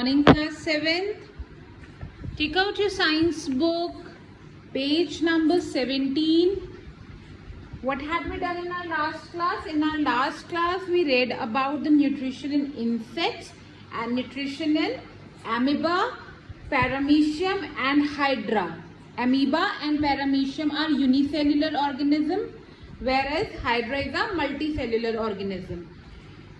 Morning class 7th. Take out your science book, page number 17. What had we done in our last class? In our last class we read about the nutrition in insects and nutrition in amoeba, paramecium and hydra. Amoeba and paramecium are unicellular organism, whereas hydra is a multicellular organism.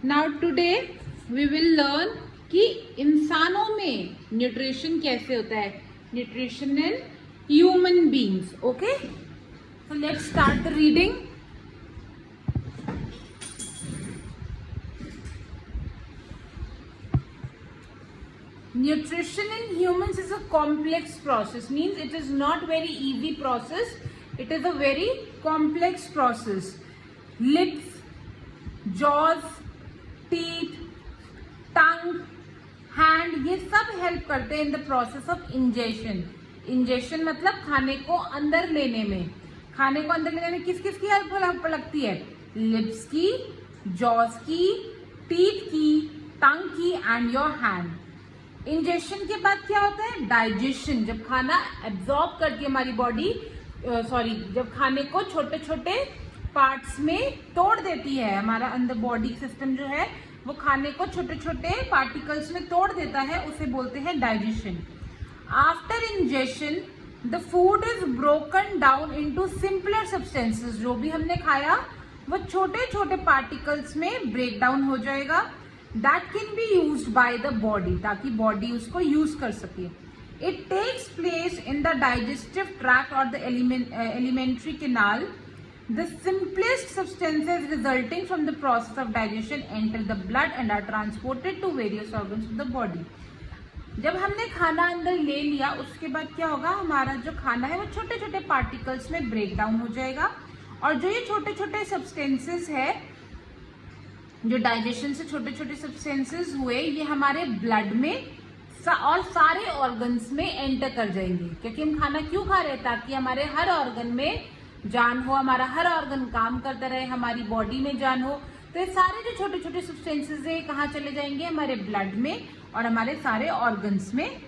Now today we will learn कि इंसानों में nutrition कैसे होता है, nutrition in human beings. Okay, so let's start the reading. Nutrition in humans is a complex process, means it is not very easy process, it is a very complex process. Lips, jaws, teeth, tongue, hand, ये सब help करते हैं in the process of ingestion. Ingestion मतलब खाने को अंदर लेने में. खाने को अंदर लेने में किस किस की हेल्प लगती है? लिप्स की, जॉस की, टीथ की, टंग की एंड योर हैंड. इंजेशन के बाद क्या होता है? डाइजेशन. जब खाना एब्जॉर्ब करती है हमारी बॉडी, जब खाने को छोटे छोटे पार्ट्स में तोड़ देती है, हमारा अंदर बॉडी सिस्टम जो है वो खाने को छोटे छोटे पार्टिकल्स में तोड़ देता है, उसे बोलते हैं digestion. After ingestion the food is broken down into simpler substances. जो भी हमने खाया वो छोटे छोटे पार्टिकल्स में ब्रेक डाउन हो जाएगा. That can be used by the body, ताकि बॉडी उसको यूज कर सके. It takes place in the digestive tract और the alimentary canal. The simplest substances resulting from the process of digestion enter the blood and are transported to various organs of the body. जब हमने खाना अंदर ले लिया, उसके बाद क्या होगा? हमारा जो खाना है वो छोटे छोटे पार्टिकल्स में ब्रेक डाउन हो जाएगा, और जो ये छोटे छोटे सब्सटेंसेस है, जो डाइजेशन से छोटे छोटे सब्सटेंसेस हुए, ये हमारे ब्लड में और सारे ऑर्गन्स में एंटर कर जाएंगे. क्योंकि हम खाना क्यों खा रहे हैं? ताकि हमारे हर ऑर्गन में जान हो, हमारा हर ऑर्गन काम करता रहे, हमारी बॉडी में जान हो. तो ये सारे जो छोटे छोटे सब्सटेंसेस है कहाँ चले जाएंगे? हमारे ब्लड में और हमारे सारे ऑर्गन्स में.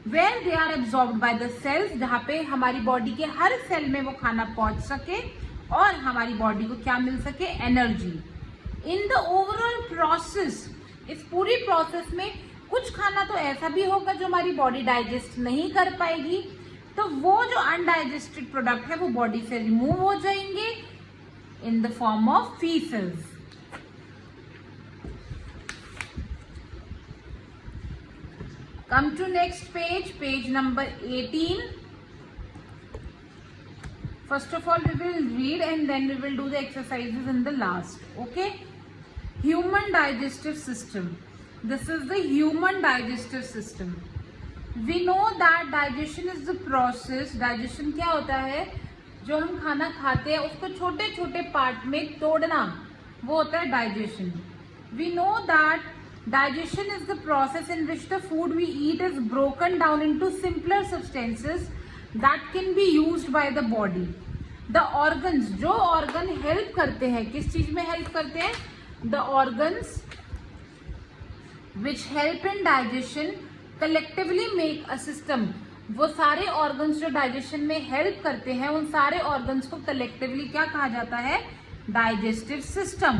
Where they are absorbed by the cells, जहाँ पे हमारी बॉडी के हर सेल में वो खाना पहुंच सके और हमारी बॉडी को क्या मिल सके? Energy. In the overall process, इस पूरी प्रोसेस में कुछ खाना तो ऐसा भी होगा जो हमारी बॉडी डाइजेस्ट नहीं कर पाएगी, तो वो जो अनडाइजेस्टेड प्रोडक्ट है वो बॉडी से रिमूव हो जाएंगे in the form of faeces. Come to next page, page number 18. First of all we will read and then we will do the exercises in the last. Okay, human digestive system. This is the human digestive system. We know that digestion is the process. Digestion क्या होता है? जो हम खाना खाते हैं उसको छोटे छोटे पार्ट में तोड़ना, वो होता है digestion. We know that digestion is the process in which the food we eat is broken down into simpler substances that can be used by the body. The organs, जो organ help करते हैं, किस चीज में help करते हैं? The organs which help in digestion collectively make a system. वो सारे ऑर्गन्स जो डाइजेशन में हेल्प करते हैं, उन सारे ऑर्गन्स को कलेक्टिवली क्या कहा जाता है? Digestive system.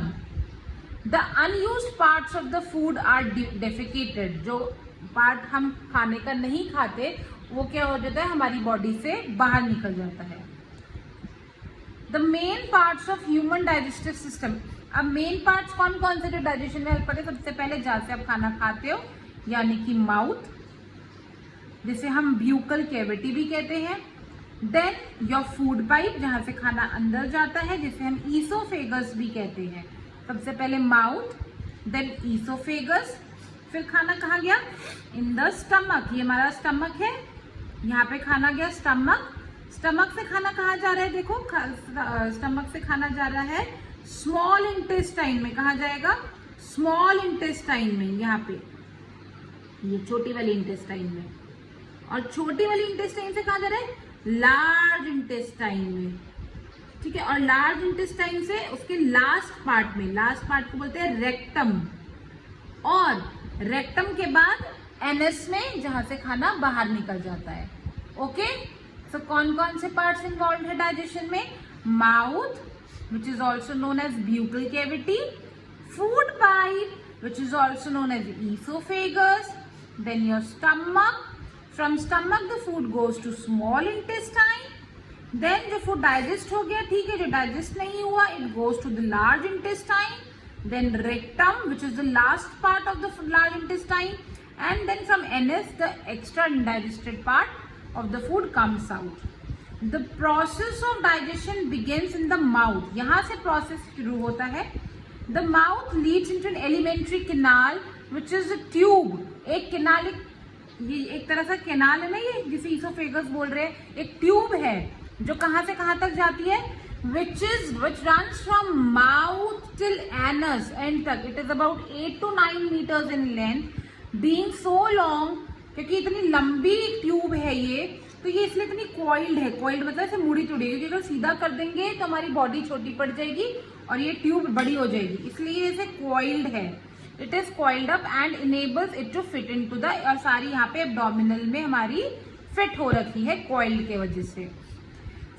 The unused parts of the food are defecated. जो पार्ट हम खाने का नहीं खाते वो क्या हो जाता है? हमारी बॉडी से बाहर निकल जाता है. The main parts of human digestive system. अब मेन पार्ट्स कौन कौन से जो डाइजेशन में हेल्प करते हैं? सबसे पहले जहाँ से आप खाना खाते हो, यानी कि माउथ, जिसे हम ब्यूकल कैविटी भी कहते हैं. देन योर फूड पाइप, जहां से खाना अंदर जाता है, जिसे हम ईसोफेगस भी कहते हैं. सबसे पहले माउथ, देन ईसोफेगस, फिर खाना कहाँ गया? In the stomach. ये हमारा स्टमक है, यहाँ पे खाना गया स्टमक. स्टमक से खाना कहाँ जा रहा है? देखो, स्टमक से खाना जा रहा है स्मॉल इंटेस्टाइन में. कहाँ जाएगा? स्मॉल इंटेस्टाइन में, यहाँ पे ये छोटी वाली इंटेस्टाइन में. और छोटी वाली इंटेस्टाइन से कहाँ जा रहा है? लार्ज इंटेस्टाइन में. ठीक है, और लार्ज इंटेस्टाइन से उसके लास्ट पार्ट में, लास्ट पार्ट को बोलते हैं रेक्टम. और रेक्टम के बाद एनस में, जहां से खाना बाहर निकल जाता है। ओके, सो कौन कौन से पार्ट्स इन्वॉल्व है डाइजेशन में? Mouth, which is also known as buccal cavity, food pipe, which is also known as esophagus, then your stomach. From stomach the food goes to small intestine. Then जो food digest हो गया, ठीक है, जो digest नहीं हुआ, it goes to the large intestine. Then rectum, which is the last part of the large intestine, and then from anus the extra indigested part of the food comes out. The process of digestion begins in the mouth. यहाँ से process शुरू होता है. The mouth leads into an alimentary canal, which is a tube. एक canal, ये एक तरह सा canal है ना, ये जिसे esophagus बोल रहे हैं, एक tube है जो कहाँ से कहाँ तक जाती है, which runs from mouth till anus end तक. It is about 8 to 9 meters in length, being so long, क्योंकि इतनी लंबी ट्यूब है ये, तो ये इसलिए इतनी कॉइल्ड है. कॉइल्ड मतलब ऐसे मुड़ी चुड़ी, क्योंकि अगर सीधा कर देंगे तो हमारी बॉडी छोटी पड़ जाएगी और ये ट्यूब बड़ी हो जाएगी, इसलिए इसे कॉइल्ड है. It is coiled up and enables it to fit into the, और सारी यहाँ पे एब्डोमिनल में हमारी फिट हो रखी है कॉइल्ड के वजह से.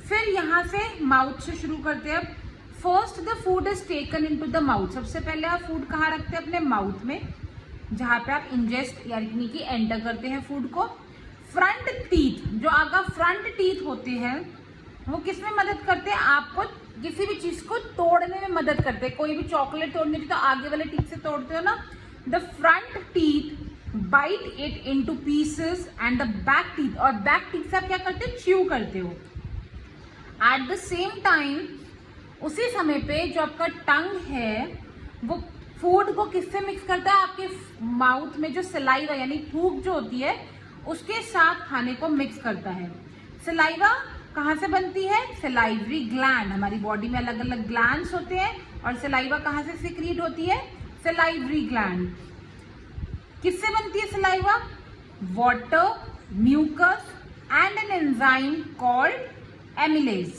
फिर यहाँ से माउथ से शुरू करते हैं. First the food is taken into the mouth. सबसे पहले आप फूड कहाँ रखते हैं? अपने माउथ में, जहाँ पे आप इंजेस्ट यानी कि एंटर करते हैं फूड को. फ्रंट टीथ, जो आगे फ्रंट टीथ होते हैं, वो किसमें मदद करते हैं? आपको किसी भी चीज को तोड़ने में मदद करते हैं. कोई भी चॉकलेट तोड़ने की तो आगे वाले टीथ से तोड़ते हो ना. The front teeth bite it into pieces and the back teeth, और बैक टीथ से आप क्या करते हो? च्यू करते हो. एट द सेम टाइम, उसी समय पे जो आपका टंग है वो फूड को किससे मिक्स करता है? आपके माउथ में जो सलाइवा यानी थूक जो होती है उसके साथ खाने को मिक्स करता है. सलाइवा कहाँ से बनती है? Salivary gland. हमारी बॉडी में अलग अलग ग्लैंड्स होते हैं और सलाइवा कहाँ से सिक्रीट होती है? Salivary gland. किससे बनती है saliva? Water, mucus and an enzyme called amylase.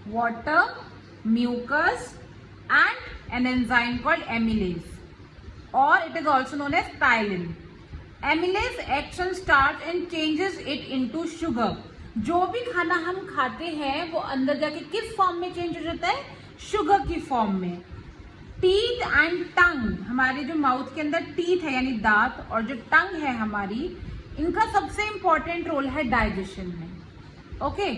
Water, mucus and an enzyme called amylase, or it is also known as ptyalin. Amylase action starts and changes it into sugar. जो भी खाना हम खाते हैं वो अंदर जाके किस फॉर्म में चेंज हो जाता है? शुगर की फॉर्म में. टीथ एंड टंग, हमारे जो माउथ के अंदर टीथ है यानी दांत और जो टंग है हमारी, इनका सबसे इंपॉर्टेंट रोल है डाइजेशन में. ओके,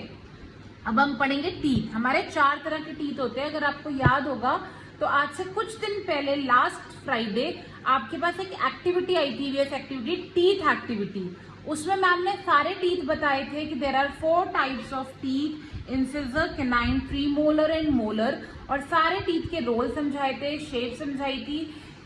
अब हम पढ़ेंगे टीथ. हमारे 4 तरह के टीथ होते हैं. अगर आपको याद होगा तो आज से कुछ दिन पहले लास्ट फ्राइडे आपके पास एक एक्टिविटी आई थी, वीएस एक्टिविटी, टीथ एक्टिविटी. उसमें मैम ने सारे टीथ बताए थे कि there are 4 types of teeth, incisor, canine, premolar and molar, और सारे टीथ के रोल समझाए थे, शेप समझाई थी.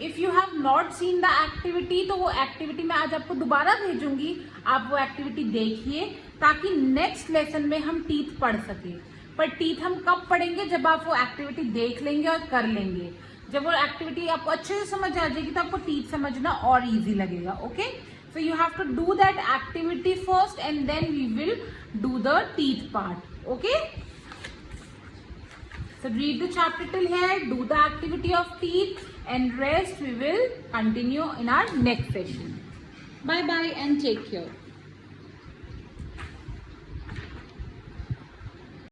If you have not seen the activity, तो वो एक्टिविटी मैं आज आपको दोबारा भेजूंगी. आप वो एक्टिविटी देखिए ताकि नेक्स्ट लेसन में हम टीथ पढ़ सके. पर टीथ हम कब पढ़ेंगे? जब आप वो एक्टिविटी देख लेंगे और कर लेंगे. जब वो एक्टिविटी आपको अच्छे से समझ आ जाएगी तो आपको टीथ समझना और इजी लगेगा. Okay, so you have to do that activity first and then we will do the teeth part. Okay, so read the chapter till here, do the activity of teeth, and rest we will continue in our next session. Bye bye and take care.